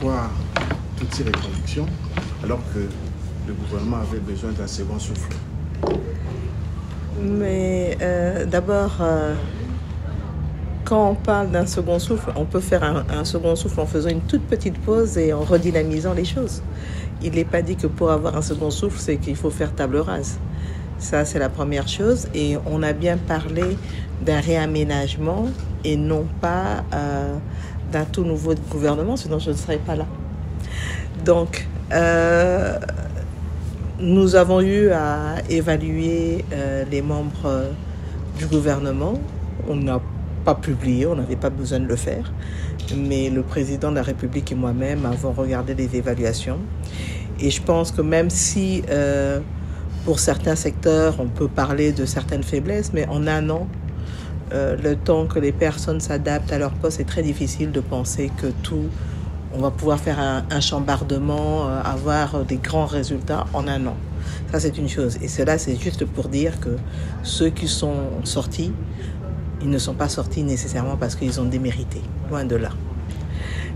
pourquoi toutes ces reconductions alors que le gouvernement avait besoin d'un second souffle? Mais d'abord, quand on parle d'un second souffle, on peut faire un second souffle en faisant une toute petite pause et en redynamisant les choses. Il n'est pas dit que pour avoir un second souffle, c'est qu'il faut faire table rase. Ça, c'est la première chose. Et on a bien parlé d'un réaménagement et non pas d'un tout nouveau gouvernement, sinon je ne serais pas là. Donc, nous avons eu à évaluer les membres du gouvernement. On n'a pas publié, on n'avait pas besoin de le faire. Mais le président de la République et moi-même avons regardé les évaluations. Et je pense que même si pour certains secteurs, on peut parler de certaines faiblesses, mais en un an, le temps que les personnes s'adaptent à leur poste, c'est très difficile de penser que on va pouvoir faire un chambardement, avoir des grands résultats en un an. Ça, c'est une chose. Et cela, c'est juste pour dire que ceux qui sont sortis, ils ne sont pas sortis nécessairement parce qu'ils ont démérité. Loin de là.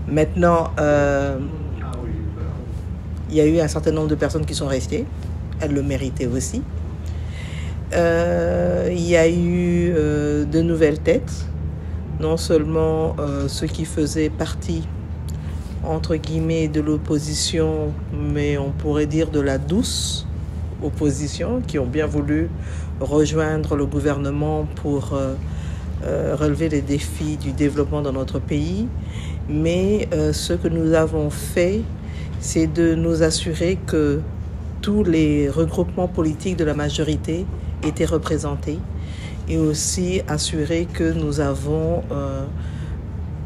Maintenant, il y a eu un certain nombre de personnes qui sont restées. Elles le méritaient aussi. Il y a eu de nouvelles têtes. Non seulement ceux qui faisaient partie entre guillemets de l'opposition, mais on pourrait dire de la douce opposition, qui ont bien voulu rejoindre le gouvernement pour relever les défis du développement dans notre pays. Mais ce que nous avons fait, c'est de nous assurer que tous les regroupements politiques de la majorité étaient représentés et aussi assurer que nous avons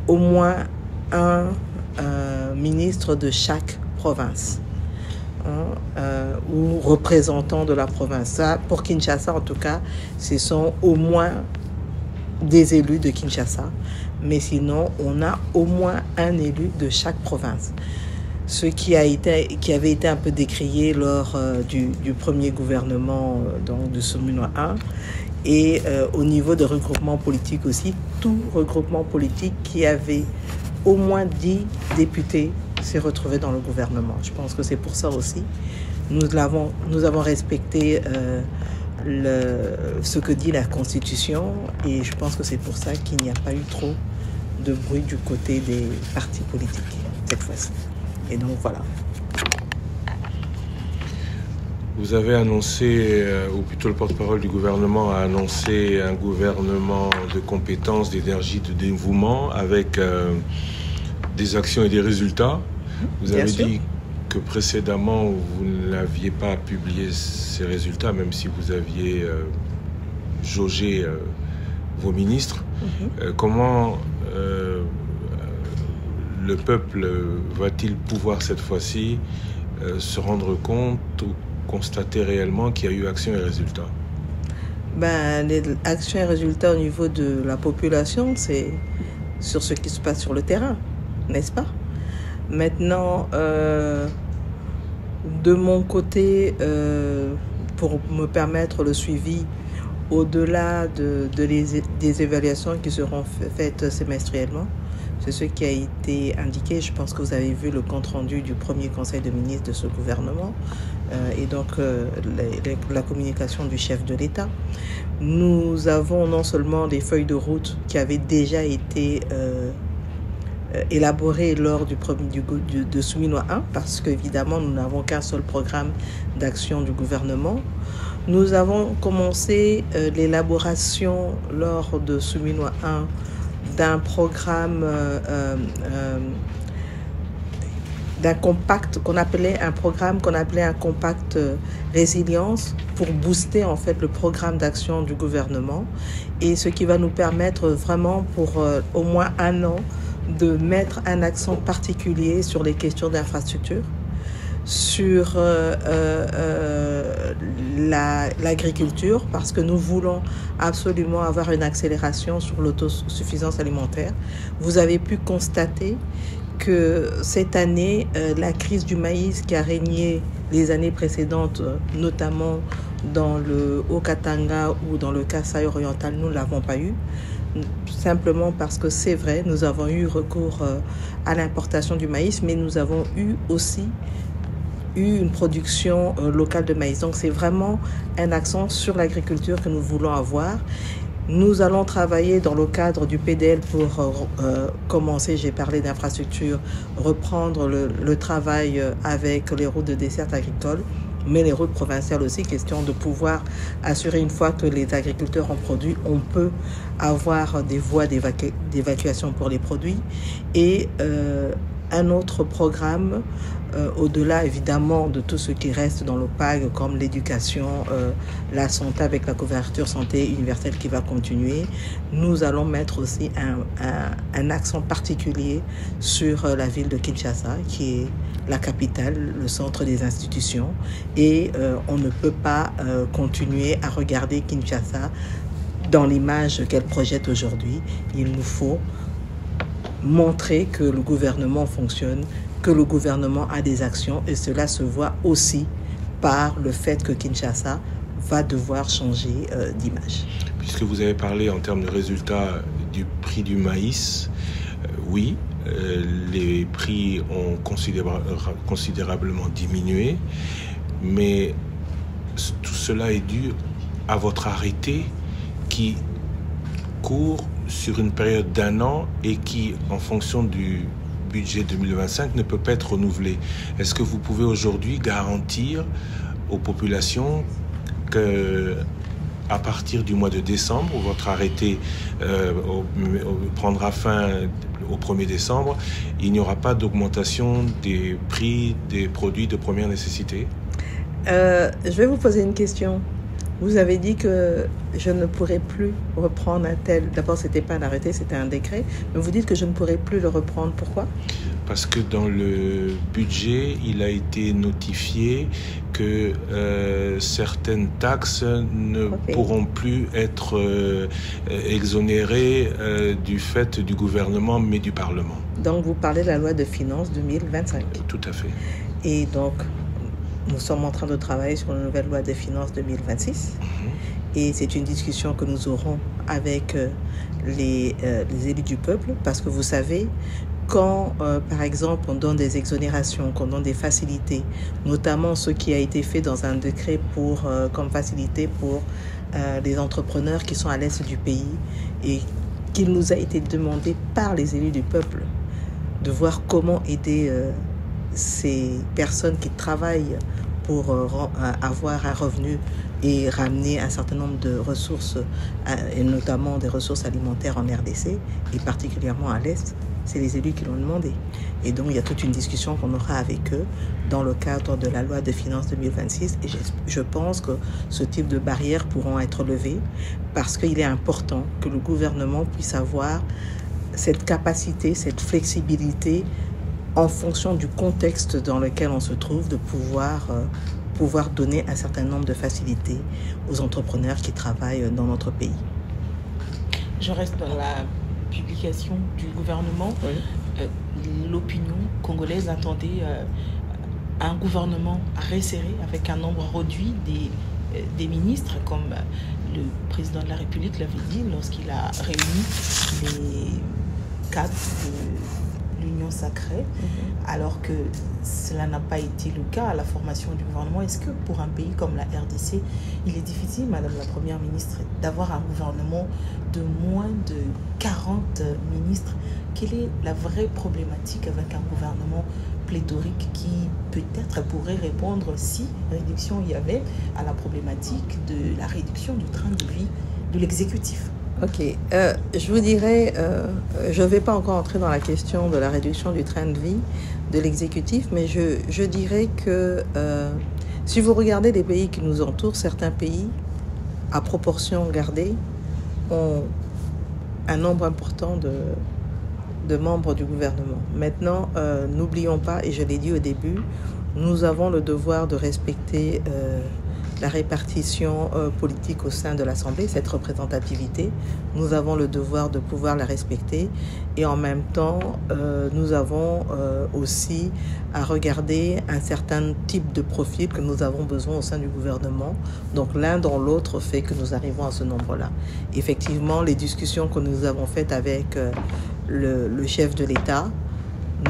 au moins un ministre de chaque province ou représentant de la province. Ça, pour Kinshasa, en tout cas, ce sont au moins des élus de Kinshasa. Mais sinon, on a au moins un élu de chaque province. Ce qui avait été un peu décrié lors du premier gouvernement donc de Souminois 1. Et au niveau de regroupement politique aussi, tout regroupement politique qui avait au moins 10 députés s'est retrouvé dans le gouvernement. Je pense que c'est pour ça aussi. Nous avons respecté ce que dit la Constitution et je pense que c'est pour ça qu'il n'y a pas eu trop de bruit du côté des partis politiques cette fois-ci. Et donc voilà. Vous avez annoncé, ou plutôt le porte-parole du gouvernement a annoncé un gouvernement de compétences, d'énergie, de dévouement avec des actions et des résultats. Vous avez dit que précédemment, vous n'aviez pas publié ces résultats, même si vous aviez jaugé vos ministres. Comment le peuple va-t-il pouvoir cette fois-ci se rendre compte ou constater réellement qu'il y a eu action et résultats? Les actions et résultats au niveau de la population, c'est sur ce qui se passe sur le terrain, n'est-ce pas? Maintenant, de mon côté, pour me permettre le suivi au-delà des évaluations qui seront faites semestriellement, c'est ce qui a été indiqué. Je pense que vous avez vu le compte-rendu du premier conseil de ministres de ce gouvernement et donc la communication du chef de l'État. Nous avons non seulement des feuilles de route qui avaient déjà été élaborées lors de Souminois 1, parce qu'évidemment, nous n'avons qu'un seul programme d'action du gouvernement. Nous avons commencé l'élaboration lors de Souminois 1 d'un programme, d'un compact qu'on appelait un compact résilience pour booster en fait le programme d'action du gouvernement et ce qui va nous permettre vraiment pour au moins un an de mettre un accent particulier sur les questions d'infrastructure, sur l'agriculture, parce que nous voulons absolument avoir une accélération sur l'autosuffisance alimentaire. Vous avez pu constater que cette année, la crise du maïs qui a régné les années précédentes, notamment dans le Haut-Katanga ou dans le Kasaï oriental, nous ne l'avons pas eu. simplement parce que c'est vrai, nous avons eu recours à l'importation du maïs, mais nous avons aussi eu une production locale de maïs. Donc c'est vraiment un accent sur l'agriculture que nous voulons avoir. Nous allons travailler dans le cadre du PDL pour commencer, j'ai parlé d'infrastructure, reprendre le travail avec les routes de desserte agricole, mais les routes provinciales aussi, question de pouvoir assurer une fois que les agriculteurs ont produit, on peut avoir des voies d'évacuation pour les produits. Et un autre programme, au-delà évidemment de tout ce qui reste dans le PAG, comme l'éducation, la santé avec la couverture santé universelle qui va continuer, nous allons mettre aussi un accent particulier sur la ville de Kinshasa, qui est la capitale, le centre des institutions. Et on ne peut pas continuer à regarder Kinshasa dans l'image qu'elle projette aujourd'hui. Il nous faut montrer que le gouvernement fonctionne, que le gouvernement a des actions, et cela se voit aussi par le fait que Kinshasa va devoir changer d'image. Puisque vous avez parlé en termes de résultats du prix du maïs, oui, les prix ont considérablement diminué, mais tout cela est dû à votre arrêté qui court sur une période d'1 an et qui, en fonction du budget 2025, ne peut pas être renouvelé. Est-ce que vous pouvez aujourd'hui garantir aux populations que, à partir du mois de décembre, où votre arrêté prendra fin au 1er décembre, il n'y aura pas d'augmentation des prix des produits de première nécessité? Je vais vous poser une question. Vous avez dit que je ne pourrais plus reprendre un tel... D'abord, ce n'était pas un arrêté, c'était un décret. Mais vous dites que je ne pourrais plus le reprendre. Pourquoi? Parce que dans le budget, il a été notifié que certaines taxes ne pourront plus être exonérées du fait du gouvernement, mais du Parlement. Donc, vous parlez de la loi de finances 2025. Tout à fait. Et donc, nous sommes en train de travailler sur une nouvelle loi des finances 2026. Et c'est une discussion que nous aurons avec les élus du peuple, parce que vous savez, quand, par exemple, on donne des exonérations, qu'on donne des facilités, notamment ce qui a été fait dans un décret comme facilité pour les entrepreneurs qui sont à l'est du pays, et qu'il nous a été demandé par les élus du peuple de voir comment aider ces personnes qui travaillent pour avoir un revenu et ramener un certain nombre de ressources, et notamment des ressources alimentaires en RDC, et particulièrement à l'Est. C'est les élus qui l'ont demandé. Et donc, il y a toute une discussion qu'on aura avec eux dans le cadre de la loi de finances 2026. Et je pense que ce type de barrières pourront être levées, parce qu'il est important que le gouvernement puisse avoir cette capacité, cette flexibilité en fonction du contexte dans lequel on se trouve, de pouvoir donner un certain nombre de facilités aux entrepreneurs qui travaillent dans notre pays. Je reste dans la publication du gouvernement. Oui. L'opinion congolaise attendait un gouvernement resserré avec un nombre réduit des ministres, comme le président de la République l'avait dit lorsqu'il a réuni les cadres de l'Union sacrée, alors que cela n'a pas été le cas à la formation du gouvernement. Est-ce que pour un pays comme la RDC, il est difficile, Madame la Première ministre, d'avoir un gouvernement de moins de 40 ministres? Quelle est la vraie problématique avec un gouvernement pléthorique qui peut-être pourrait répondre, si réduction il y avait, à la problématique de la réduction du train de vie de l'exécutif? Ok, je vous dirais, je ne vais pas encore entrer dans la question de la réduction du train de vie de l'exécutif, mais je dirais que si vous regardez les pays qui nous entourent, certains pays, à proportion gardée, ont un nombre important de membres du gouvernement. Maintenant, n'oublions pas, et je l'ai dit au début, nous avons le devoir de respecter la répartition politique au sein de l'Assemblée, cette représentativité. Nous avons le devoir de pouvoir la respecter et en même temps, nous avons aussi à regarder un certain type de profil que nous avons besoin au sein du gouvernement. Donc l'un dans l'autre fait que nous arrivons à ce nombre-là. Effectivement, les discussions que nous avons faites avec le chef de l'État,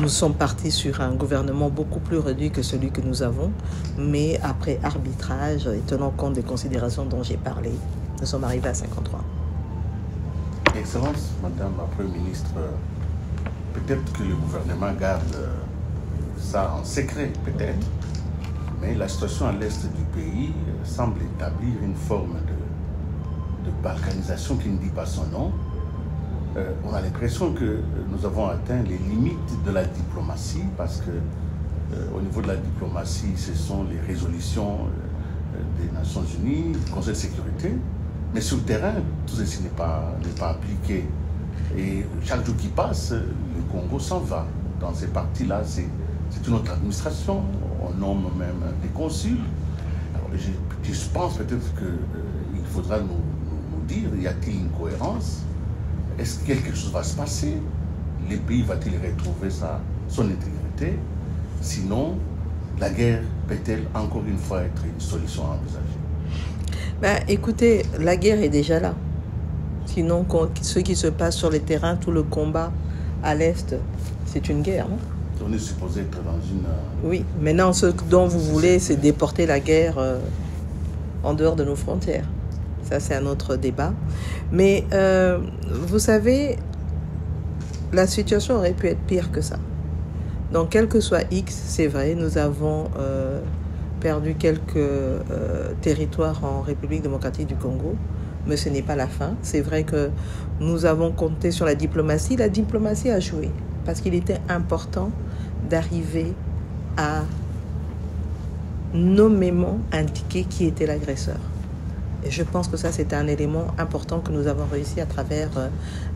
nous sommes partis sur un gouvernement beaucoup plus réduit que celui que nous avons, mais après arbitrage et tenant compte des considérations dont j'ai parlé, nous sommes arrivés à 53. Excellence, Madame la Première ministre, peut-être que le gouvernement garde ça en secret, peut-être, mais la situation à l'est du pays semble établir une forme de balkanisation qui ne dit pas son nom. On a l'impression que nous avons atteint les limites de la diplomatie parce que au niveau de la diplomatie, ce sont les résolutions des Nations Unies, du Conseil de sécurité, mais sur le terrain, tout ceci n'est pas appliqué. Et chaque jour qui passe, le Congo s'en va. Dans ces parties-là, c'est une autre administration, on nomme même des consuls. Alors, je pense peut-être qu'il faudra nous dire, y a-t-il une cohérence? Est-ce que quelque chose va se passer? Le pays va-t-il retrouver son intégrité? Sinon, la guerre peut-elle encore une fois être une solution à envisager? Écoutez, la guerre est déjà là. Sinon, ce qui se passe sur les terrains, tout le combat à l'Est, c'est une guerre, non? On est supposé être dans une... Oui, maintenant, ce dont vous voulez, c'est déporter la guerre en dehors de nos frontières. Ça, c'est un autre débat. Mais, vous savez, la situation aurait pu être pire que ça. Donc, quel que soit X, c'est vrai, nous avons perdu quelques territoires en République démocratique du Congo, mais ce n'est pas la fin. C'est vrai que nous avons compté sur la diplomatie. La diplomatie a joué, parce qu'il était important d'arriver à nommément indiquer qui était l'agresseur. Et je pense que ça, c'est un élément important que nous avons réussi à travers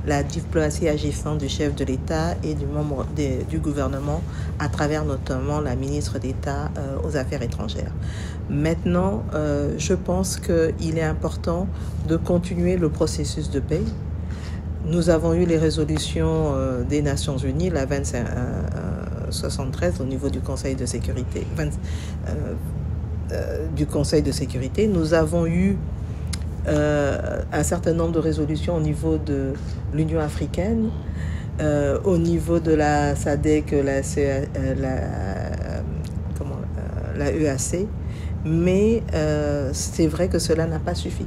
la diplomatie agissante du chef de l'État et du gouvernement, à travers notamment la ministre d'État aux Affaires étrangères. Maintenant, je pense qu'il est important de continuer le processus de paix. Nous avons eu les résolutions des Nations Unies, la 2573 au niveau du Conseil de sécurité. Du Conseil de sécurité. Nous avons eu un certain nombre de résolutions au niveau de l'Union africaine, au niveau de la SADC, la EAC, mais c'est vrai que cela n'a pas suffi.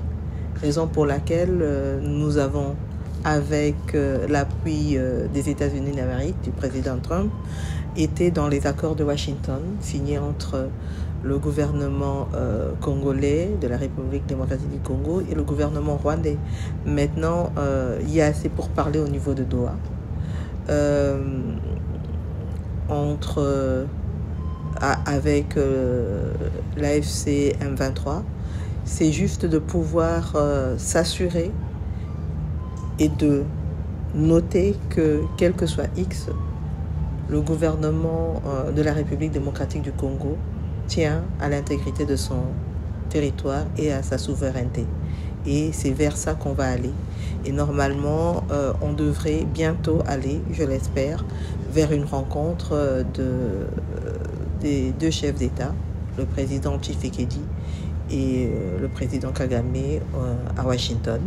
Raison pour laquelle nous avons, avec l'appui des États-Unis d'Amérique, du président Trump, été dans les accords de Washington, signés entre le gouvernement congolais de la République démocratique du Congo et le gouvernement rwandais. Maintenant, il y a assez pour parler au niveau de Doha. Avec l'AFC M23, c'est juste de pouvoir s'assurer et de noter que, quel que soit X, le gouvernement de la République démocratique du Congo tient à l'intégrité de son territoire et à sa souveraineté. Et c'est vers ça qu'on va aller. Et normalement, on devrait bientôt aller, je l'espère, vers une rencontre des deux chefs d'État, le président Tshisekedi et le président Kagame à Washington.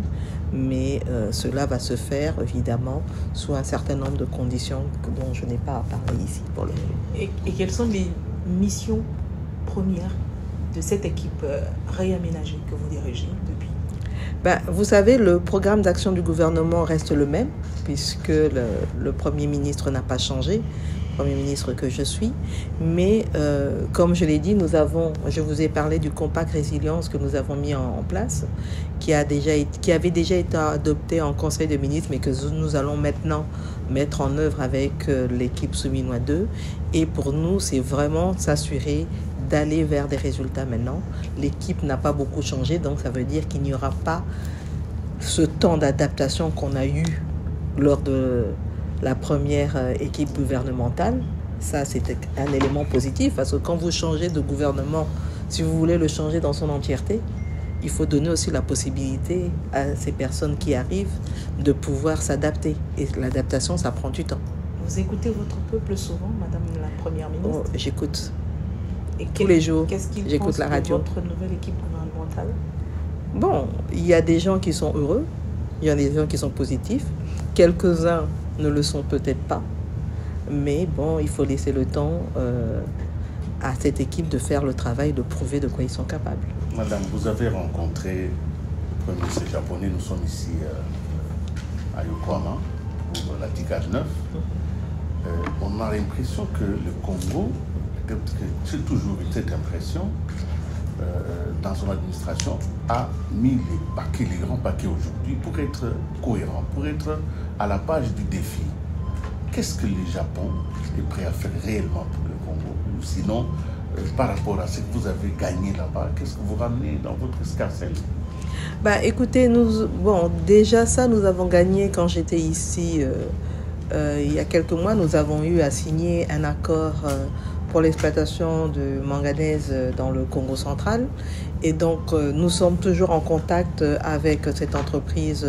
Mais cela va se faire, évidemment, sous un certain nombre de conditions dont je n'ai pas à parler ici pour le moment. Et quelles sont les missions premières de cette équipe réaménagée que vous dirigez depuis? Vous savez, le programme d'action du gouvernement reste le même, puisque le Premier ministre n'a pas changé, le Premier ministre que je suis. Mais comme je l'ai dit, je vous ai parlé du compact résilience que nous avons mis en place, qui avait déjà été adopté en Conseil des ministres, mais que nous allons maintenant mettre en œuvre avec l'équipe Souminois 2. Et pour nous, c'est vraiment s'assurer d'aller vers des résultats maintenant. L'équipe n'a pas beaucoup changé, donc ça veut dire qu'il n'y aura pas ce temps d'adaptation qu'on a eu lors de la première équipe gouvernementale. Ça, c'est un élément positif, parce que quand vous changez de gouvernement Si vous voulez le changer dans son entièreté, il faut donner aussi la possibilité à ces personnes qui arrivent de pouvoir s'adapter. Et l'adaptation, ça prend du temps. Vous écoutez votre peuple souvent, Madame la Première ministre? J'écoute. Et tous les jours, j'écoute la radio. Votre nouvelle équipe gouvernementale? Bon, il y a des gens qui sont heureux, il y a des gens qui sont positifs. Quelques-uns ne le sont peut-être pas. Mais bon, il faut laisser le temps à cette équipe de faire le travail, de prouver de quoi ils sont capables. Madame, vous avez rencontré le Premier ministre japonais. Nous sommes ici à Yokohama, pour la TICAD 9. On a l'impression que le Congo, peut-être que j'ai toujours eu cette impression, dans son administration, a mis les grands paquets aujourd'hui pour être cohérent, pour être à la page du défi. Qu'est-ce que le Japon est prêt à faire réellement pour le Congo? Ou sinon, par rapport à ce que vous avez gagné là-bas, qu'est-ce que vous ramenez dans votre escarcelle? Écoutez, déjà ça, nous avons gagné quand j'étais ici. Il y a quelques mois, nous avons eu à signer un accord pour l'exploitation de manganèse dans le Congo central. Et donc, nous sommes toujours en contact avec cette entreprise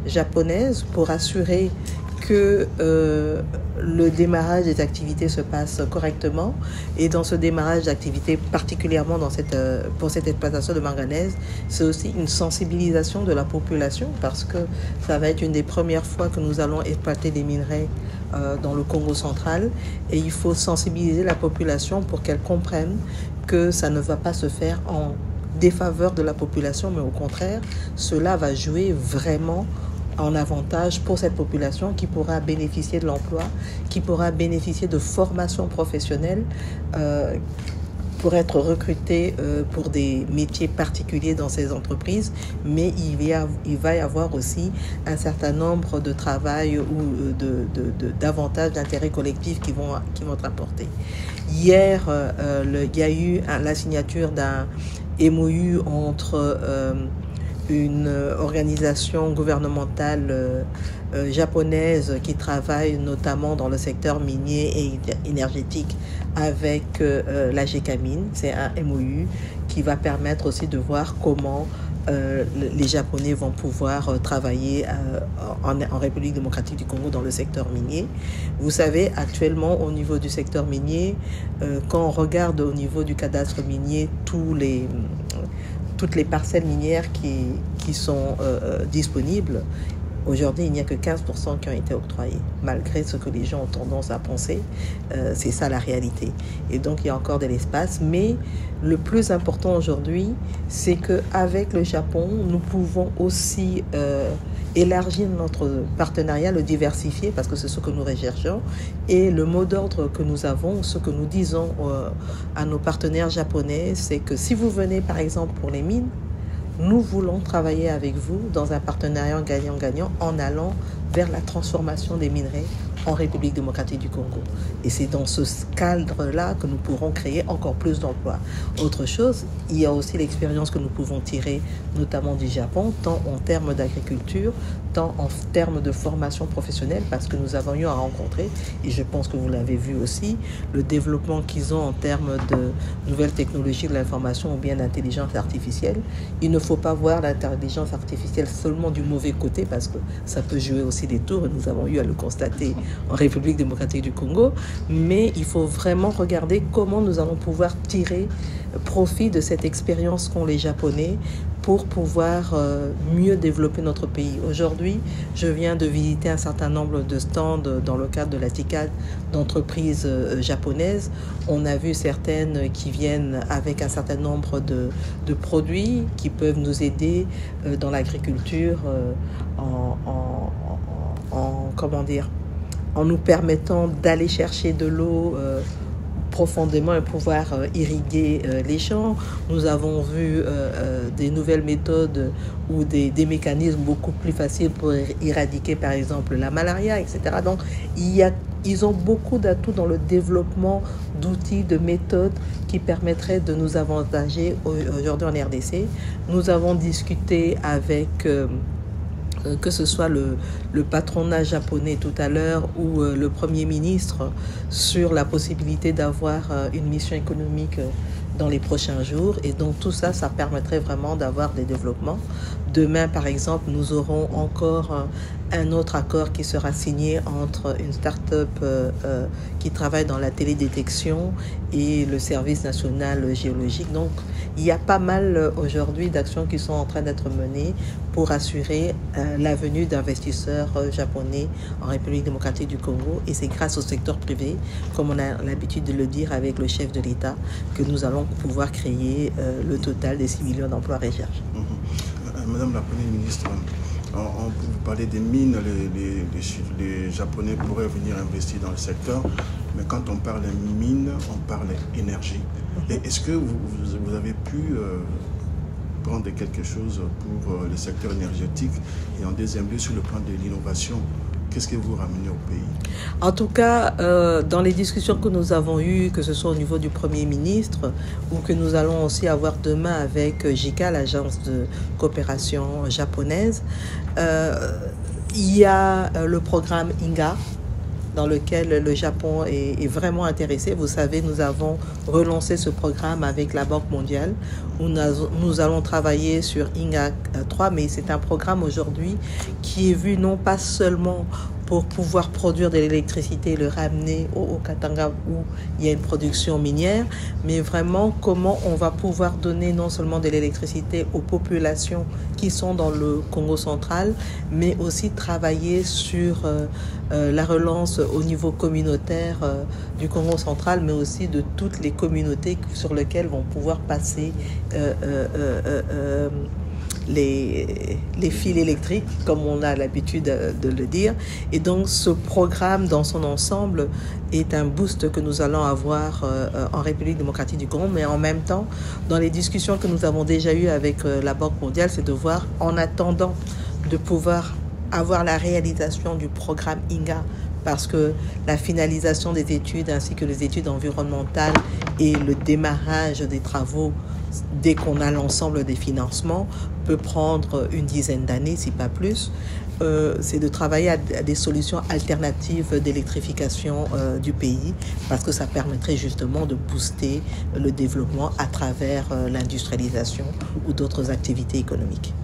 japonaise pour assurer que le démarrage des activités se passe correctement. Et dans ce démarrage d'activités, particulièrement pour cette exploitation de manganèse, c'est aussi une sensibilisation de la population parce que ça va être une des premières fois que nous allons exploiter des minerais dans le Congo central. Et il faut sensibiliser la population pour qu'elle comprenne que ça ne va pas se faire en défaveur de la population, mais au contraire, cela va jouer vraiment en avantage pour cette population qui pourra bénéficier de l'emploi, qui pourra bénéficier de formation professionnelle pour être recrutée pour des métiers particuliers dans ces entreprises. Mais il va y avoir aussi un certain nombre de travail ou d'avantages d'intérêt collectif qui vont être apportés. Hier, il y a eu la signature d'un MOU entre une organisation gouvernementale japonaise qui travaille notamment dans le secteur minier et énergétique avec la GECAMIN. C'est un MOU qui va permettre aussi de voir comment les Japonais vont pouvoir travailler en République démocratique du Congo dans le secteur minier. Vous savez, actuellement, au niveau du secteur minier, quand on regarde au niveau du cadastre minier toutes les parcelles minières qui sont disponibles, aujourd'hui, il n'y a que 15% qui ont été octroyés, malgré ce que les gens ont tendance à penser. C'est ça la réalité. Et donc, il y a encore de l'espace. Mais le plus important aujourd'hui, c'est qu'avec le Japon, nous pouvons aussi élargir notre partenariat, le diversifier, parce que c'est ce que nous recherchons. Et le mot d'ordre que nous avons, ce que nous disons à nos partenaires japonais, c'est que si vous venez, par exemple, pour les mines, nous voulons travailler avec vous dans un partenariat gagnant-gagnant en allant vers la transformation des minerais en République démocratique du Congo. Et c'est dans ce cadre-là que nous pourrons créer encore plus d'emplois. Autre chose, il y a aussi l'expérience que nous pouvons tirer, notamment du Japon, tant en termes d'agriculture, tant en termes de formation professionnelle, parce que nous avons eu à rencontrer, et je pense que vous l'avez vu aussi, le développement qu'ils ont en termes de nouvelles technologies de l'information ou bien d'intelligence artificielle. Il ne faut pas voir l'intelligence artificielle seulement du mauvais côté, parce que ça peut jouer aussi des tours, et nous avons eu à le constater en République démocratique du Congo, mais il faut vraiment regarder comment nous allons pouvoir tirer profit de cette expérience qu'ont les Japonais pour pouvoir mieux développer notre pays. Aujourd'hui, je viens de visiter un certain nombre de stands dans le cadre de la TICAD d'entreprises japonaises. On a vu certaines qui viennent avec un certain nombre de produits qui peuvent nous aider dans l'agriculture en nous permettant d'aller chercher de l'eau profondément et pouvoir irriguer les champs. Nous avons vu des nouvelles méthodes ou des mécanismes beaucoup plus faciles pour éradiquer par exemple la malaria, etc. Donc ils ont beaucoup d'atouts dans le développement d'outils, de méthodes qui permettraient de nous avantager aujourd'hui en RDC. Nous avons discuté avec que ce soit le patronat japonais tout à l'heure ou le Premier ministre sur la possibilité d'avoir une mission économique dans les prochains jours. Et donc tout ça, ça permettrait vraiment d'avoir des développements. Demain, par exemple, nous aurons encore un autre accord qui sera signé entre une start-up qui travaille dans la télédétection et le service national géologique. Donc, il y a pas mal aujourd'hui d'actions qui sont en train d'être menées pour assurer la venue d'investisseurs japonais en République démocratique du Congo. Et c'est grâce au secteur privé, comme on a l'habitude de le dire avec le chef de l'État, que nous allons pouvoir créer le total des 6 millions d'emplois recherche. Madame la Première ministre, vous parlez des mines, les Japonais pourraient venir investir dans le secteur, mais quand on parle mines, on parle énergie. Et est-ce que vous avez pu prendre quelque chose pour le secteur énergétique? Et en deuxième lieu, sur le plan de l'innovation, qu'est-ce que vous ramenez au pays? En tout cas, dans les discussions que nous avons eues, que ce soit au niveau du Premier ministre ou que nous allons aussi avoir demain avec JICA, l'agence de coopération japonaise, il y a le programme INGA, dans lequel le Japon est vraiment intéressé. Vous savez, nous avons relancé ce programme avec la Banque mondiale, où nous allons travailler sur INGA 3, mais c'est un programme aujourd'hui qui est vu non pas seulement pour pouvoir produire de l'électricité et le ramener au Katanga où il y a une production minière, mais vraiment comment on va pouvoir donner non seulement de l'électricité aux populations qui sont dans le Congo central, mais aussi travailler sur la relance au niveau communautaire du Congo central, mais aussi de toutes les communautés sur lesquelles vont pouvoir passer les fils électriques, comme on a l'habitude de le dire. Et donc ce programme dans son ensemble est un boost que nous allons avoir en République démocratique du Congo, mais en même temps, dans les discussions que nous avons déjà eues avec la Banque mondiale, c'est de voir, en attendant de pouvoir avoir la réalisation du programme INGA, parce que la finalisation des études ainsi que les études environnementales et le démarrage des travaux, dès qu'on a l'ensemble des financements, peut prendre une dizaine d'années, si pas plus. C'est de travailler à des solutions alternatives d'électrification du pays, parce que ça permettrait justement de booster le développement à travers l'industrialisation ou d'autres activités économiques.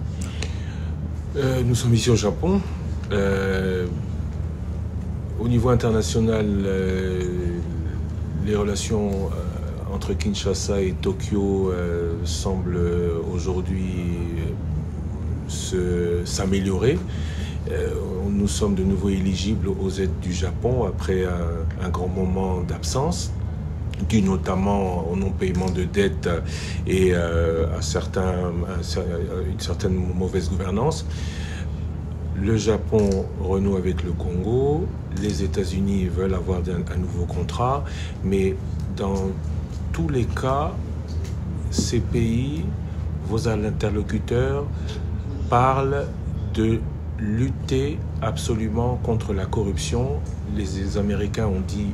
Nous sommes ici au Japon. Au niveau international, les relations entre Kinshasa et Tokyo semblent aujourd'hui s'améliorer. Nous sommes de nouveau éligibles aux aides du Japon après un grand moment d'absence, dû notamment au non-paiement de dettes et à une certaine mauvaise gouvernance. Le Japon renoue avec le Congo, les États-Unis veulent avoir un nouveau contrat, mais dans tous les cas, ces pays, vos interlocuteurs, parlent de lutter absolument contre la corruption. Les Américains ont dit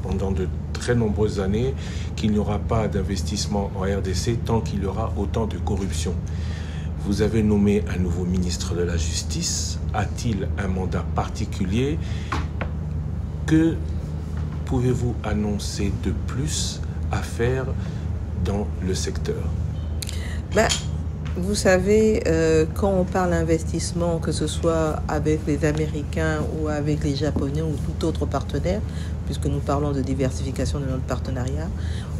pendant de très nombreuses années qu'il n'y aura pas d'investissement en RDC tant qu'il y aura autant de corruption. Vous avez nommé un nouveau ministre de la Justice. A-t-il un mandat particulier? Que pouvez-vous annoncer de plus à faire dans le secteur? Vous savez, quand on parle d'investissement, que ce soit avec les Américains ou avec les Japonais ou tout autre partenaire, puisque nous parlons de diversification de notre partenariat,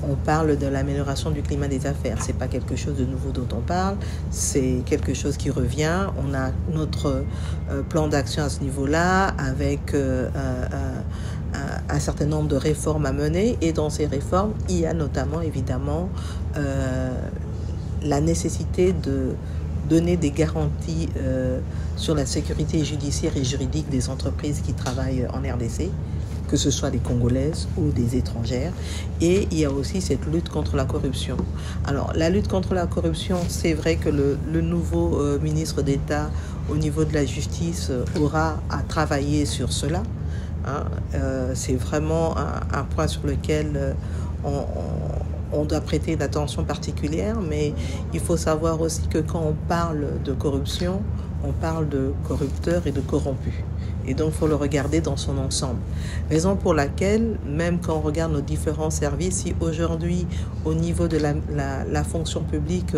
on parle de l'amélioration du climat des affaires. C'est pas quelque chose de nouveau dont on parle, c'est quelque chose qui revient. On a notre plan d'action à ce niveau-là, avec un certain nombre de réformes à mener. Et dans ces réformes, il y a notamment, évidemment, la nécessité de donner des garanties sur la sécurité judiciaire et juridique des entreprises qui travaillent en RDC, que ce soit des Congolaises ou des étrangères. Et il y a aussi cette lutte contre la corruption. Alors, la lutte contre la corruption, c'est vrai que le nouveau ministre d'État au niveau de la justice aura à travailler sur cela. C'est vraiment un point sur lequel on doit prêter une attention particulière, mais il faut savoir aussi que quand on parle de corruption, on parle de corrupteurs et de corrompus. Et donc, il faut le regarder dans son ensemble. Raison pour laquelle, même quand on regarde nos différents services, si aujourd'hui, au niveau de la fonction publique,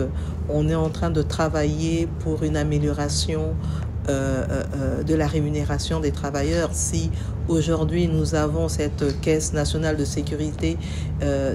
on est en train de travailler pour une amélioration de la rémunération des travailleurs, si aujourd'hui nous avons cette caisse nationale de sécurité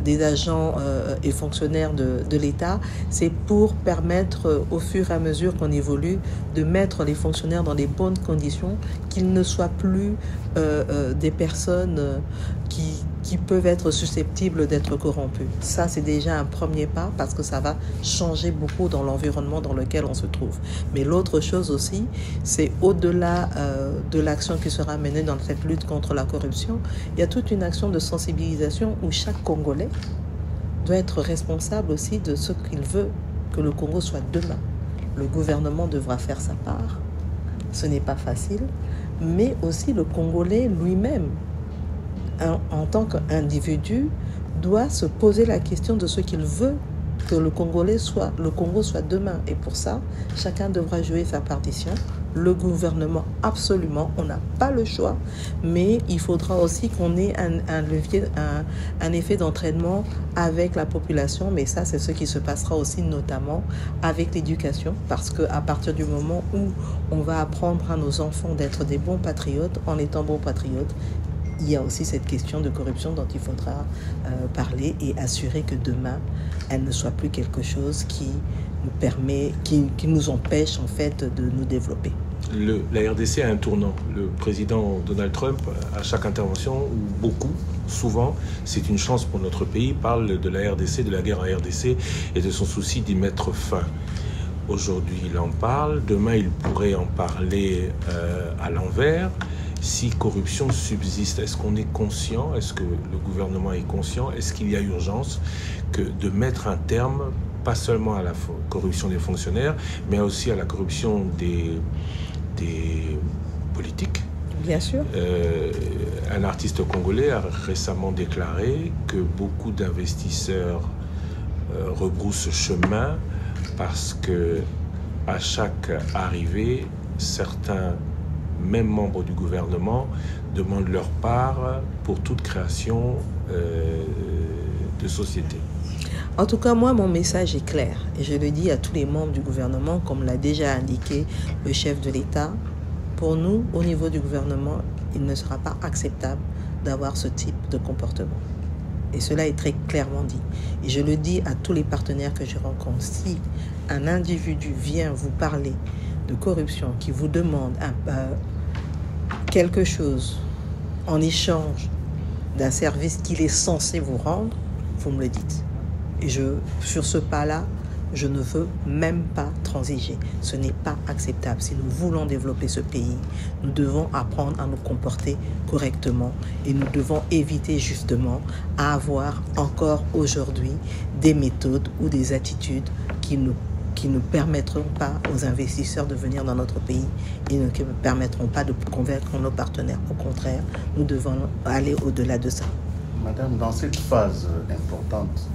des agents et fonctionnaires de l'État, c'est pour permettre au fur et à mesure qu'on évolue de mettre les fonctionnaires dans les bonnes conditions, qu'ils ne soient plus des personnes qui peuvent être susceptibles d'être corrompus. Ça, c'est déjà un premier pas parce que ça va changer beaucoup dans l'environnement dans lequel on se trouve. Mais l'autre chose aussi, c'est au-delà de l'action qui sera menée dans cette lutte contre la corruption, il y a toute une action de sensibilisation où chaque Congolais doit être responsable aussi de ce qu'il veut que le Congo soit demain. Le gouvernement devra faire sa part. Ce n'est pas facile, mais aussi le Congolais lui-même, en tant qu'individu, doit se poser la question de ce qu'il veut que le Congo soit demain. Et pour ça, chacun devra jouer sa partition. Le gouvernement, absolument, on n'a pas le choix, mais il faudra aussi qu'on ait un levier, un effet d'entraînement avec la population. Mais ça, c'est ce qui se passera aussi notamment avec l'éducation, parce qu'à partir du moment où on va apprendre à nos enfants d'être des bons patriotes, en étant bons patriotes, il y a aussi cette question de corruption dont il faudra parler et assurer que demain, elle ne soit plus quelque chose qui nous permet, qui nous empêche en fait de nous développer. La RDC a un tournant. Le président Donald Trump, à chaque intervention, ou beaucoup, souvent, c'est une chance pour notre pays, parle de la RDC, de la guerre en RDC et de son souci d'y mettre fin. Aujourd'hui, il en parle. Demain, il pourrait en parler à l'envers. Si corruption subsiste, est-ce qu'on est conscient? Est-ce que le gouvernement est conscient? Est-ce qu'il y a urgence de mettre un terme, pas seulement à la corruption des fonctionnaires, mais aussi à la corruption des politiques? Bien sûr. Un artiste congolais a récemment déclaré que beaucoup d'investisseurs rebroussent chemin parce que à chaque arrivée, certains même membres du gouvernement demandent leur part pour toute création de société. En tout cas, moi, mon message est clair et je le dis à tous les membres du gouvernement, comme l'a déjà indiqué le chef de l'État. Pour nous, au niveau du gouvernement, il ne sera pas acceptable d'avoir ce type de comportement. Et cela est très clairement dit. Et je le dis à tous les partenaires que je rencontre. Si un individu vient vous parler de corruption, qui vous demande quelque chose en échange d'un service qu'il est censé vous rendre, vous me le dites. Et sur ce pas-là, je ne veux même pas transiger. Ce n'est pas acceptable. Si nous voulons développer ce pays, nous devons apprendre à nous comporter correctement et nous devons éviter justement à avoir encore aujourd'hui des méthodes ou des attitudes qui ne permettront pas aux investisseurs de venir dans notre pays et ne permettront pas de convaincre nos partenaires. Au contraire, nous devons aller au-delà de ça. Madame, dans cette phase importante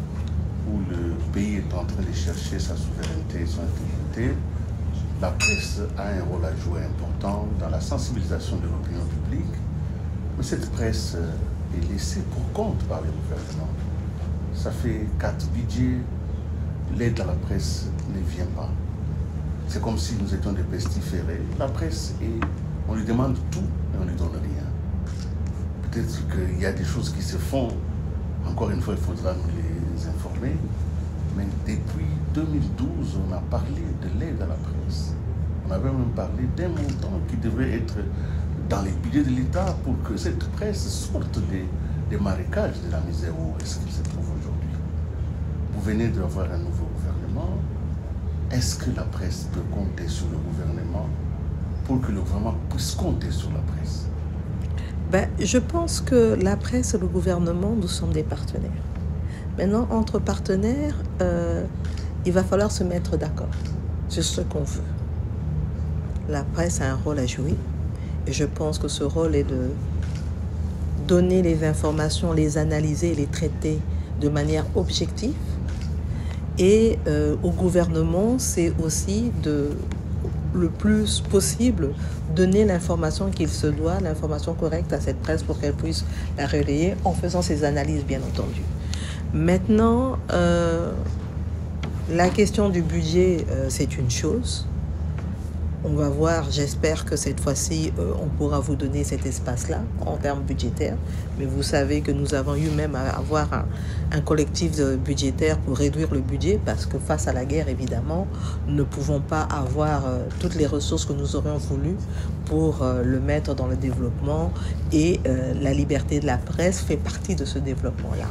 où le pays est en train de chercher sa souveraineté et son intégrité, la presse a un rôle à jouer important dans la sensibilisation de l'opinion publique. Mais cette presse est laissée pour compte par les gouvernements. Ça fait 4 budgets, l'aide à la presse ne vient pas. C'est comme si nous étions des pestiférés. La presse, on lui demande tout et on ne lui donne rien. Peut-être qu'il y a des choses qui se font. Encore une fois, il faudra nous les informer. Mais depuis 2012, on a parlé de l'aide à la presse. On avait même parlé d'un montant qui devrait être dans les budgets de l'État pour que cette presse sorte des marécages de la misère où est-ce qu'il se trouve aujourd'hui. Vous venez d'avoir un nouveau gouvernement. Est-ce que la presse peut compter sur le gouvernement pour que le gouvernement puisse compter sur la presse? Je pense que la presse et le gouvernement, nous sommes des partenaires. Maintenant, entre partenaires, il va falloir se mettre d'accord sur ce qu'on veut. La presse a un rôle à jouer et je pense que ce rôle est de donner les informations, les analyser, les traiter de manière objective. Et au gouvernement, c'est aussi le plus possible donner l'information qu'il se doit, l'information correcte à cette presse pour qu'elle puisse la relayer en faisant ses analyses, bien entendu. Maintenant, la question du budget, c'est une chose. On va voir, j'espère que cette fois-ci, on pourra vous donner cet espace-là en termes budgétaires. Mais vous savez que nous avons eu même à avoir un collectif budgétaire pour réduire le budget parce que face à la guerre, évidemment, nous ne pouvons pas avoir toutes les ressources que nous aurions voulu pour le mettre dans le développement et la liberté de la presse fait partie de ce développement-là.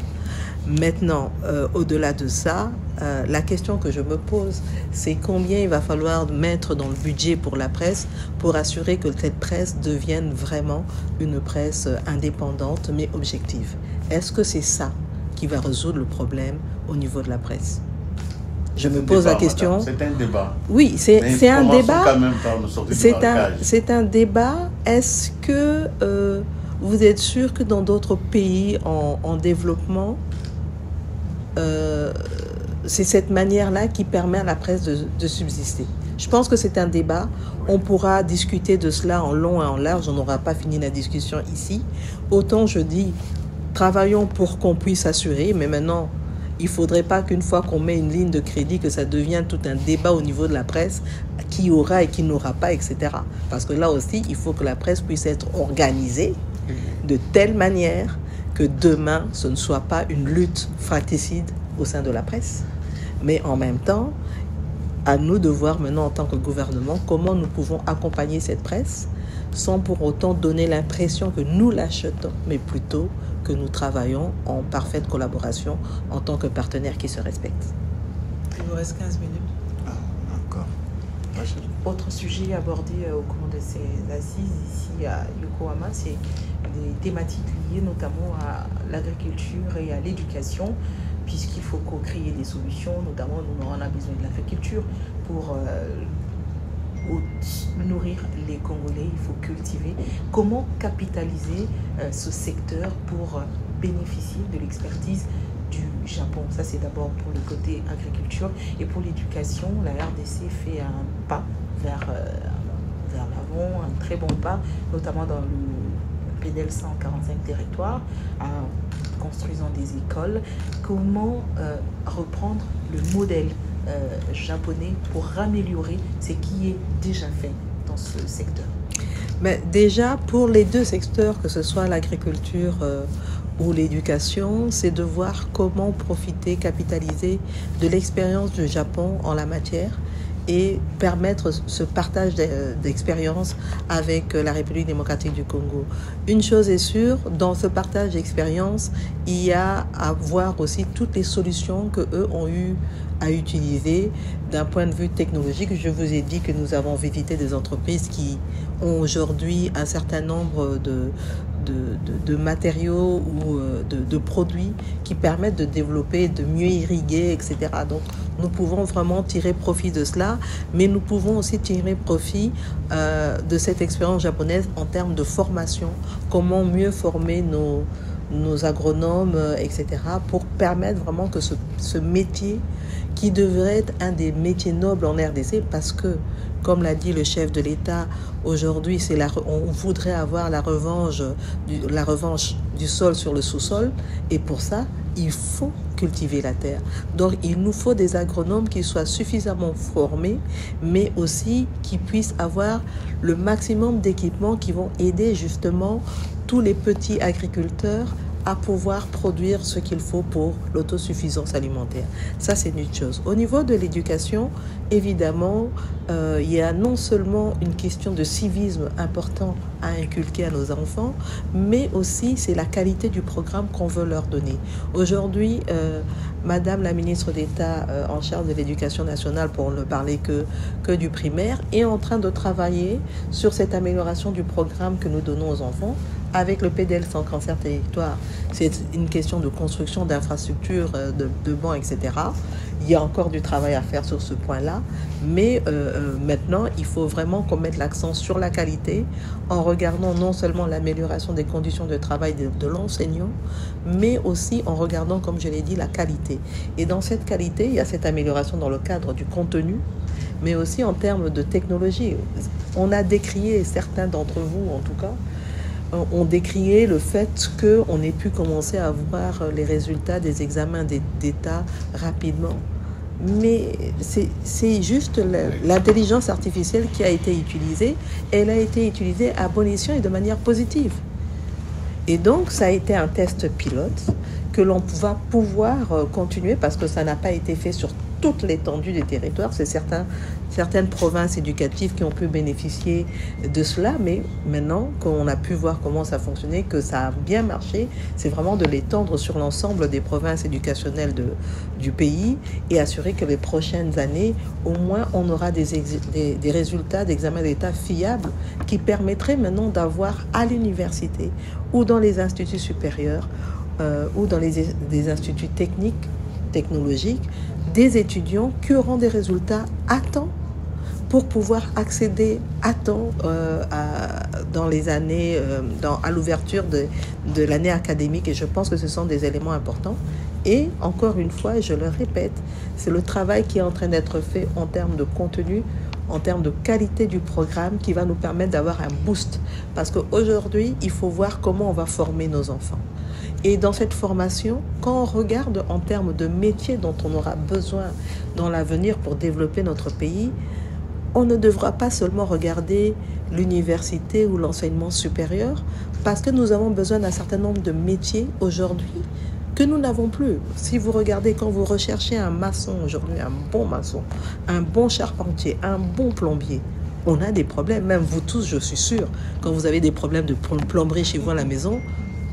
Maintenant, au-delà de ça, la question que je me pose, c'est combien il va falloir mettre dans le budget pour la presse pour assurer que cette presse devienne vraiment une presse indépendante mais objective. Est-ce que c'est ça qui va résoudre le problème au niveau de la presse? Je me pose la question. C'est un débat. Oui, c'est un débat. C'est un débat. Est-ce que vous êtes sûr que dans d'autres pays en développement, c'est cette manière-là qui permet à la presse de subsister? Je pense que c'est un débat. On pourra discuter de cela en long et en large. On n'aura pas fini la discussion ici. Autant je dis, travaillons pour qu'on puisse assurer, mais maintenant, il ne faudrait pas qu'une fois qu'on met une ligne de crédit, que ça devienne tout un débat au niveau de la presse, qui aura et qui n'aura pas, etc. Parce que là aussi, il faut que la presse puisse être organisée de telle manière que demain, ce ne soit pas une lutte fratricide au sein de la presse. Mais en même temps, à nous de voir maintenant en tant que gouvernement comment nous pouvons accompagner cette presse sans pour autant donner l'impression que nous l'achetons, mais plutôt que nous travaillons en parfaite collaboration en tant que partenaires qui se respectent. Il vous reste 15 minutes. Ah, encore. Autre sujet abordé au cours de ces assises ici à Yokohama, c'est des thématiques liées notamment à l'agriculture et à l'éducation, puisqu'il faut co-créer des solutions, notamment nous on a besoin de l'agriculture pour nourrir les Congolais, il faut cultiver. Comment capitaliser ce secteur pour bénéficier de l'expertise du Japon? Ça, c'est d'abord pour le côté agriculture. Et pour l'éducation, la RDC fait un pas vers l'avant, un très bon pas, notamment dans le PDL 145 territoires, en construisant des écoles. Comment reprendre le modèle japonais pour améliorer ce qui est déjà fait dans ce secteur? Mais déjà, pour les deux secteurs, que ce soit l'agriculture ou l'éducation, c'est de voir comment profiter, capitaliser de l'expérience du Japon en la matière et permettre ce partage d'expérience avec la République démocratique du Congo. Une chose est sûre, dans ce partage d'expérience, il y a à voir aussi toutes les solutions qu'eux ont eu à utiliser d'un point de vue technologique. Je vous ai dit que nous avons visité des entreprises qui ont aujourd'hui un certain nombre de matériaux ou de produits qui permettent de développer, de mieux irriguer, etc. Donc, nous pouvons vraiment tirer profit de cela, mais nous pouvons aussi tirer profit de cette expérience japonaise en termes de formation. Comment mieux former nos agronomes, etc., pour permettre vraiment que ce métier, qui devrait être un des métiers nobles en RDC, parce que, comme l'a dit le chef de l'État, aujourd'hui, on voudrait avoir la revanche du sol sur le sous-sol, et pour ça, il faut cultiver la terre. Donc, il nous faut des agronomes qui soient suffisamment formés, mais aussi qui puissent avoir le maximum d'équipements qui vont aider justement tous les petits agriculteurs à pouvoir produire ce qu'il faut pour l'autosuffisance alimentaire. Ça, c'est une chose. Au niveau de l'éducation, évidemment, il y a non seulement une question de civisme important à inculquer à nos enfants, mais aussi c'est la qualité du programme qu'on veut leur donner. Aujourd'hui, Madame la ministre d'État en charge de l'éducation nationale, pour ne parler que du primaire, est en train de travailler sur cette amélioration du programme que nous donnons aux enfants, avec le PDL sans cancer territoire, c'est une question de construction d'infrastructures, de bancs, etc. Il y a encore du travail à faire sur ce point-là, mais maintenant, il faut vraiment qu'on mette l'accent sur la qualité en regardant non seulement l'amélioration des conditions de travail de l'enseignant, mais aussi en regardant, comme je l'ai dit, la qualité. Et dans cette qualité, il y a cette amélioration dans le cadre du contenu, mais aussi en termes de technologie. On a décrié, certains d'entre vous en tout cas, ont décrié le fait qu'on ait pu commencer à voir les résultats des examens d'État rapidement. Mais c'est juste l'intelligence artificielle qui a été utilisée. Elle a été utilisée à bon escient et de manière positive. Et donc, ça a été un test pilote que l'on va pouvoir continuer parce que ça n'a pas été fait sur toute l'étendue des territoires. C'est certaines provinces éducatives qui ont pu bénéficier de cela, mais maintenant qu'on a pu voir comment ça fonctionnait, que ça a bien marché, c'est vraiment de l'étendre sur l'ensemble des provinces éducationnelles du pays et assurer que les prochaines années, au moins, on aura des résultats d'examen d'État fiables qui permettraient maintenant d'avoir à l'université ou dans les instituts supérieurs ou dans des instituts technologiques, des étudiants qui auront des résultats à temps pour pouvoir accéder à temps dans les années, à l'ouverture de l'année académique. Et je pense que ce sont des éléments importants. Et encore une fois, je le répète, c'est le travail qui est en train d'être fait en termes de contenu, en termes de qualité du programme qui va nous permettre d'avoir un boost. Parce qu'aujourd'hui, il faut voir comment on va former nos enfants. Et dans cette formation, quand on regarde en termes de métiers dont on aura besoin dans l'avenir pour développer notre pays, on ne devra pas seulement regarder l'université ou l'enseignement supérieur, parce que nous avons besoin d'un certain nombre de métiers aujourd'hui que nous n'avons plus. Si vous regardez, quand vous recherchez un maçon aujourd'hui, un bon maçon, un bon charpentier, un bon plombier, on a des problèmes. Même vous tous, je suis sûre, quand vous avez des problèmes de plomberie chez vous à la maison,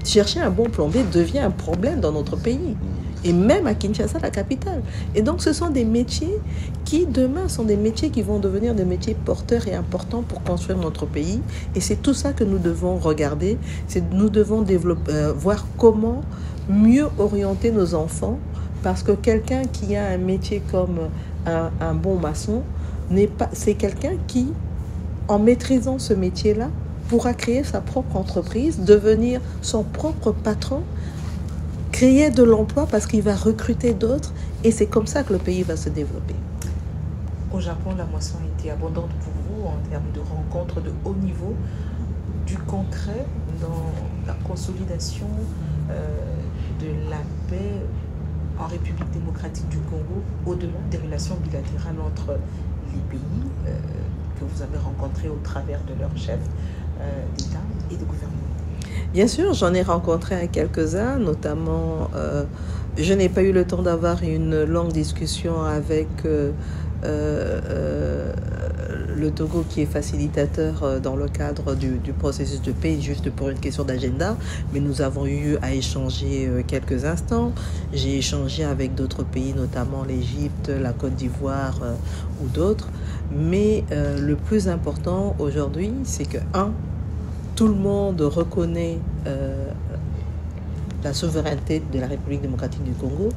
chercher un bon plombier devient un problème dans notre pays. Et même à Kinshasa, la capitale. Et donc, ce sont des métiers qui, demain, sont des métiers qui vont devenir des métiers porteurs et importants pour construire notre pays. Et c'est tout ça que nous devons regarder. Nous devons voir comment mieux orienter nos enfants. Parce que quelqu'un qui a un métier comme un bon maçon, c'est quelqu'un qui, en maîtrisant ce métier-là, pourra créer sa propre entreprise, devenir son propre patron, créer de l'emploi parce qu'il va recruter d'autres et c'est comme ça que le pays va se développer. Au Japon, la moisson a été abondante pour vous en termes de rencontres de haut niveau, du concret dans la consolidation de la paix en République démocratique du Congo, au-delà des relations bilatérales entre les pays que vous avez rencontrés au travers de leurs chefs d'État et de gouvernement. Bien sûr, j'en ai rencontré quelques-uns, notamment, je n'ai pas eu le temps d'avoir une longue discussion avec le Togo qui est facilitateur dans le cadre du processus de paix, juste pour une question d'agenda, mais nous avons eu à échanger quelques instants. J'ai échangé avec d'autres pays, notamment l'Égypte, la Côte d'Ivoire ou d'autres, mais le plus important aujourd'hui, c'est que, tout le monde reconnaît la souveraineté de la République démocratique du Congo.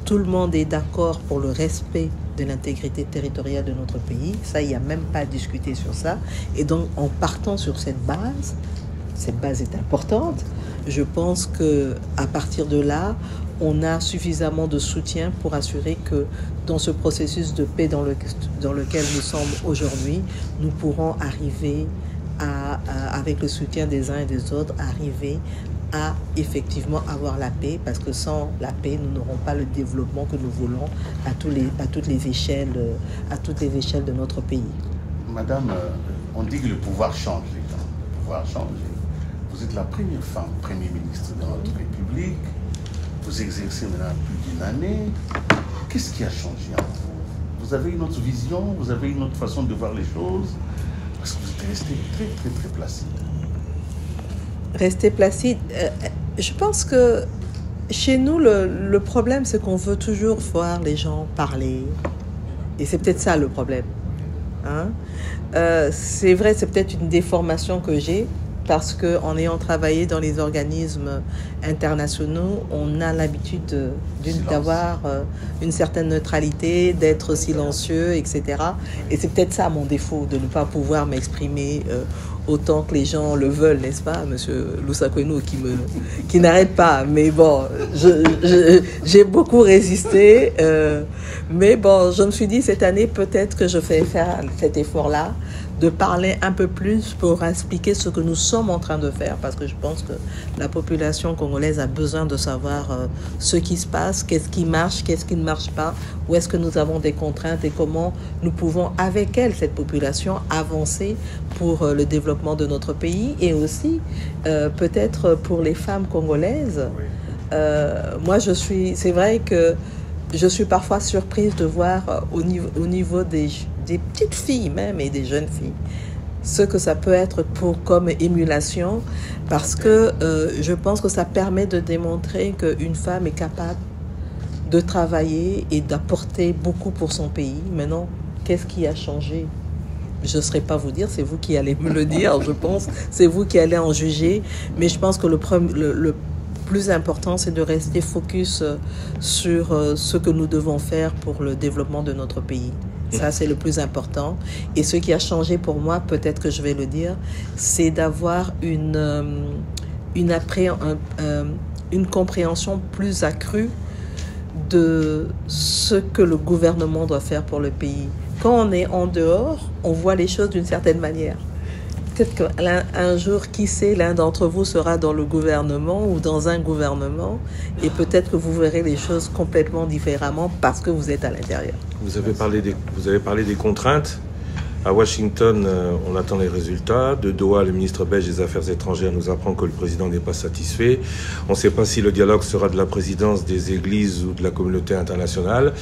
Tout le monde est d'accord pour le respect de l'intégrité territoriale de notre pays. Ça, il n'y a même pas à discuter sur ça. Et donc, en partant sur cette base est importante. Je pense qu'à partir de là, on a suffisamment de soutien pour assurer que dans ce processus de paix dans lequel nous sommes aujourd'hui, nous pourrons arriver avec le soutien des uns et des autres, arriver à effectivement avoir la paix, parce que sans la paix, nous n'aurons pas le développement que nous voulons à toutes les échelles de notre pays. Madame, on dit que le pouvoir change les gens. Le pouvoir change. Vous êtes la première femme Premier ministre de notre République. Vous exercez maintenant plus d'une année. Qu'est-ce qui a changé en vous? Vous avez une autre vision? Vous avez une autre façon de voir les choses? Parce que vous êtes resté très, très, très placide. Rester placide. Je pense que chez nous, le problème, c'est qu'on veut toujours voir les gens parler. Et c'est peut-être ça le problème. C'est vrai, c'est peut-être une déformation que j'ai, parce qu'en ayant travaillé dans les organismes internationaux, on a l'habitude d'avoir une certaine neutralité, d'être silencieux, etc. Et c'est peut-être ça mon défaut, de ne pas pouvoir m'exprimer autant que les gens le veulent, n'est-ce pas, Monsieur Lusakwenu, qui n'arrête pas. Mais bon, j'ai beaucoup résisté. Mais bon, je me suis dit, cette année, peut-être que je vais faire cet effort-là, de parler un peu plus pour expliquer ce que nous sommes en train de faire, parce que je pense que la population congolaise a besoin de savoir ce qui se passe, qu'est-ce qui marche, qu'est-ce qui ne marche pas, où est-ce que nous avons des contraintes et comment nous pouvons, avec elle, cette population, avancer pour le développement de notre pays et aussi peut-être pour les femmes congolaises. Moi, c'est vrai que je suis parfois surprise de voir au niveau des petites filles même et des jeunes filles ce que ça peut être comme émulation, parce que je pense que ça permet de démontrer qu'une femme est capable de travailler et d'apporter beaucoup pour son pays. Maintenant, qu'est-ce qui a changé? Je ne saurais pas vous dire, c'est vous qui allez me le dire, je pense. C'est vous qui allez en juger. Mais je pense que le plus important, c'est de rester focus sur ce que nous devons faire pour le développement de notre pays. Ça, c'est le plus important. Et ce qui a changé pour moi, peut-être que je vais le dire, c'est d'avoir une compréhension plus accrue de ce que le gouvernement doit faire pour le pays. Quand on est en dehors, on voit les choses d'une certaine manière. Peut-être qu'un jour, qui sait, l'un d'entre vous sera dans le gouvernement ou dans un gouvernement, et peut-être que vous verrez les choses complètement différemment parce que vous êtes à l'intérieur. Vous avez parlé des contraintes. À Washington, on attend les résultats. De Doha, le ministre belge des Affaires étrangères nous apprend que le président n'est pas satisfait. On ne sait pas si le dialogue sera de la présidence, des églises ou de la communauté internationale.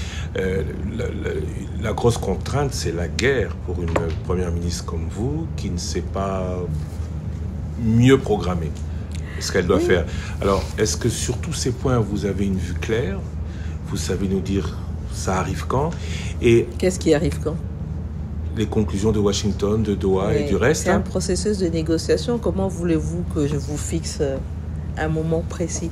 La grosse contrainte, c'est la guerre pour une première ministre comme vous, qui ne sait pas mieux programmer ce qu'elle doit faire. Alors, est-ce que sur tous ces points, vous avez une vue claire? Vous savez nous dire ça arrive quand? Et qu'est-ce qui arrive quand? Les conclusions de Washington, de Doha et du reste. C'est un processus de négociation. Comment voulez-vous que je vous fixe un moment précis?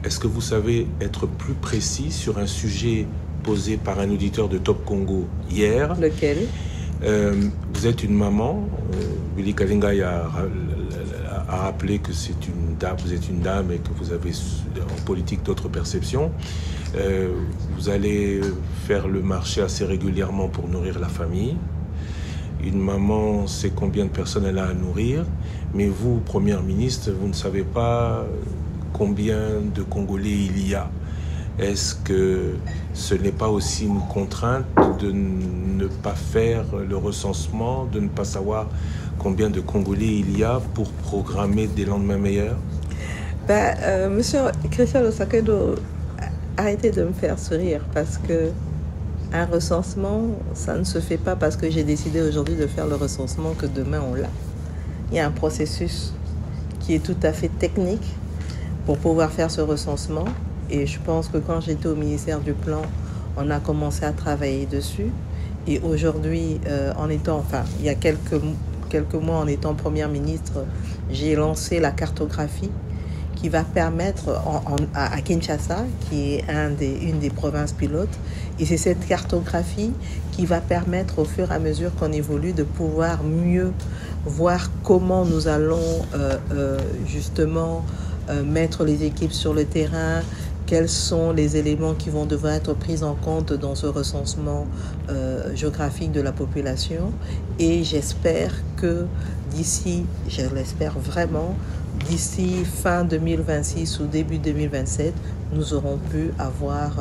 Est-ce que vous savez être plus précis sur un sujet posé par un auditeur de Top Congo hier? Lequel? Vous êtes une maman. Willy Kalingai a rappelé que c'est une dame, vous êtes une dame et que vous avez en politique d'autres perceptions. Vous allez faire le marché assez régulièrement pour nourrir la famille. Une maman sait combien de personnes elle a à nourrir, mais vous, Première ministre, vous ne savez pas combien de Congolais il y a. Est-ce que ce n'est pas aussi une contrainte de ne pas faire le recensement, de ne pas savoir combien de Congolais il y a pour programmer des lendemains meilleurs? Monsieur Christian Lusakwenu, arrêtez de me faire sourire, parce que un recensement, ça ne se fait pas parce que j'ai décidé aujourd'hui de faire le recensement que demain on l'a. Il y a un processus qui est tout à fait technique pour pouvoir faire ce recensement. Et je pense que quand j'étais au ministère du Plan, on a commencé à travailler dessus. Et aujourd'hui, il y a quelques mois, en étant Première ministre, j'ai lancé la cartographie qui va permettre à Kinshasa, qui est une des provinces pilotes, et c'est cette cartographie qui va permettre au fur et à mesure qu'on évolue de pouvoir mieux voir comment nous allons justement mettre les équipes sur le terrain, quels sont les éléments qui vont devoir être pris en compte dans ce recensement géographique de la population. Et j'espère que d'ici, je l'espère vraiment, d'ici fin 2026 ou début 2027, nous aurons pu avoir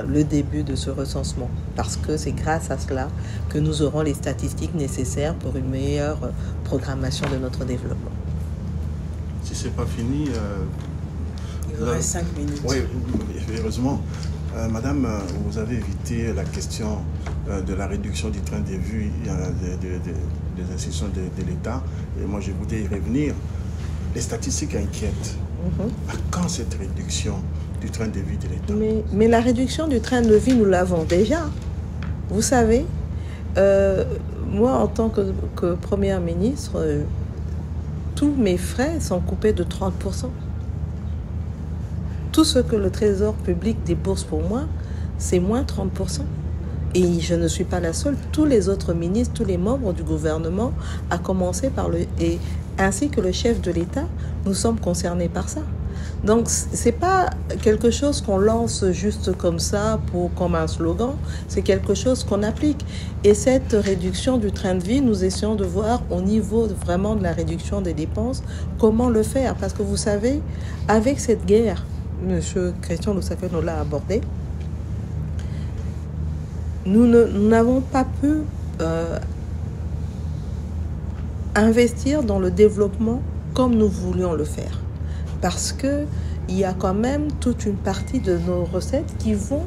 le début de ce recensement. Parce que c'est grâce à cela que nous aurons les statistiques nécessaires pour une meilleure programmation de notre développement. Si ce n'est pas fini... il vous reste 5 minutes. Oui, heureusement. Madame, vous avez évité la question de la réduction du train de vue des institutions de l'État. Et moi, je voudrais y revenir. Les statistiques inquiètent. À quand cette réduction du train de vie de l'État? Mais la réduction du train de vie, nous l'avons déjà. Vous savez, moi, en tant que Première ministre, tous mes frais sont coupés de 30%. Tout ce que le Trésor public débourse pour moi, c'est moins 30%. Et je ne suis pas la seule. Tous les autres ministres, tous les membres du gouvernement, à commencer par ainsi que le chef de l'État, nous sommes concernés par ça. Donc, ce n'est pas quelque chose qu'on lance juste comme ça, comme un slogan, c'est quelque chose qu'on applique. Et cette réduction du train de vie, nous essayons de voir au niveau vraiment de la réduction des dépenses, comment le faire. Parce que vous savez, avec cette guerre, M. Christian Lousaké nous l'a abordé, nous n'avons pas pu investir dans le développement comme nous voulions le faire. Parce qu'il y a quand même toute une partie de nos recettes qui vont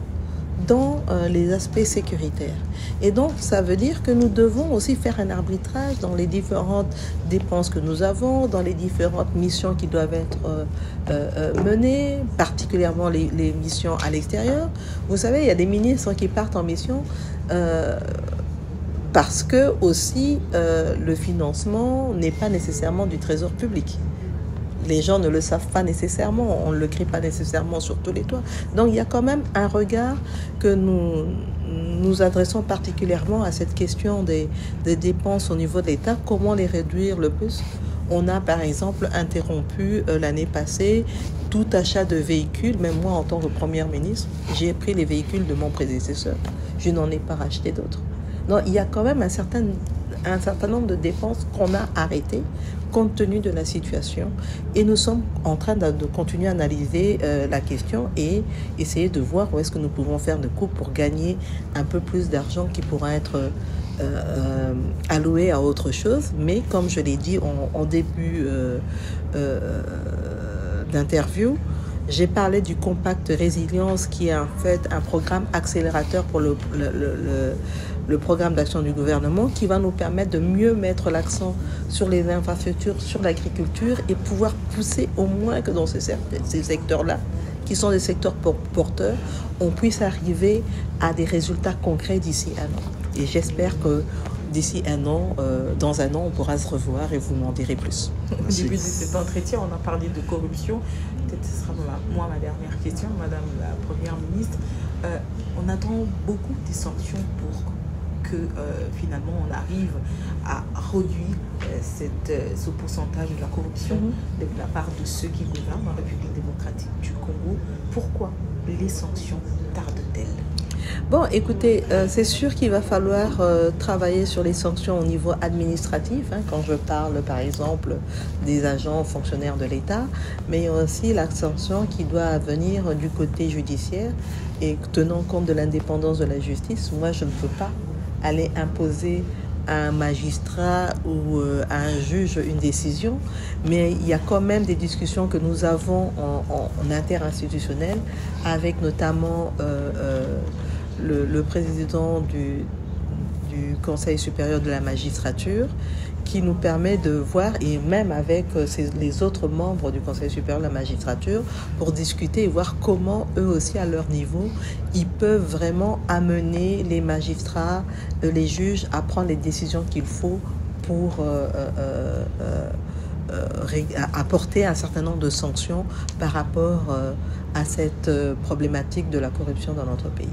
dans les aspects sécuritaires. Et donc, ça veut dire que nous devons aussi faire un arbitrage dans les différentes dépenses que nous avons, dans les différentes missions qui doivent être menées, particulièrement les missions à l'extérieur. Vous savez, il y a des ministres qui partent en mission parce que aussi le financement n'est pas nécessairement du trésor public. Les gens ne le savent pas nécessairement, on ne le crie pas nécessairement sur tous les toits. Donc il y a quand même un regard que nous adressons particulièrement à cette question des dépenses au niveau de l'État, comment les réduire le plus. On a par exemple interrompu l'année passée tout achat de véhicules. Même moi en tant que première ministre, j'ai pris les véhicules de mon prédécesseur. Je n'en ai pas racheté d'autres. Donc il y a quand même un certain nombre de dépenses qu'on a arrêtées compte tenu de la situation, et nous sommes en train de continuer à analyser la question et essayer de voir où est-ce que nous pouvons faire de coupes pour gagner un peu plus d'argent qui pourra être alloué à autre chose. Mais comme je l'ai dit en début d'interview, j'ai parlé du Compact Résilience qui est en fait un programme accélérateur pour le programme d'action du gouvernement qui va nous permettre de mieux mettre l'accent sur les infrastructures, sur l'agriculture et pouvoir pousser au moins que dans ces secteurs-là, qui sont des secteurs porteurs, on puisse arriver à des résultats concrets d'ici un an. Et j'espère que d'ici un an, dans un an, on pourra se revoir et vous m'en direz plus. Au début de cet entretien, on a parlé de corruption. Peut-être que ce sera ma dernière question, Madame la Première ministre. On attend beaucoup des sanctions pour que finalement on arrive à réduire ce pourcentage de la corruption de la part de ceux qui gouvernent en République démocratique du Congo. Pourquoi les sanctions tardent-elles ? Bon, écoutez, c'est sûr qu'il va falloir travailler sur les sanctions au niveau administratif, quand je parle par exemple des agents fonctionnaires de l'État, mais il y a aussi la sanction qui doit venir du côté judiciaire et tenant compte de l'indépendance de la justice. Moi, je ne peux pas aller imposer à un magistrat ou à un juge une décision, mais il y a quand même des discussions que nous avons en interinstitutionnel avec notamment le président du Conseil supérieur de la magistrature qui nous permet de voir, et même avec les autres membres du Conseil supérieur de la magistrature, pour discuter et voir comment eux aussi à leur niveau, ils peuvent vraiment amener les magistrats, les juges à prendre les décisions qu'il faut pour apporter un certain nombre de sanctions par rapport à cette problématique de la corruption dans notre pays.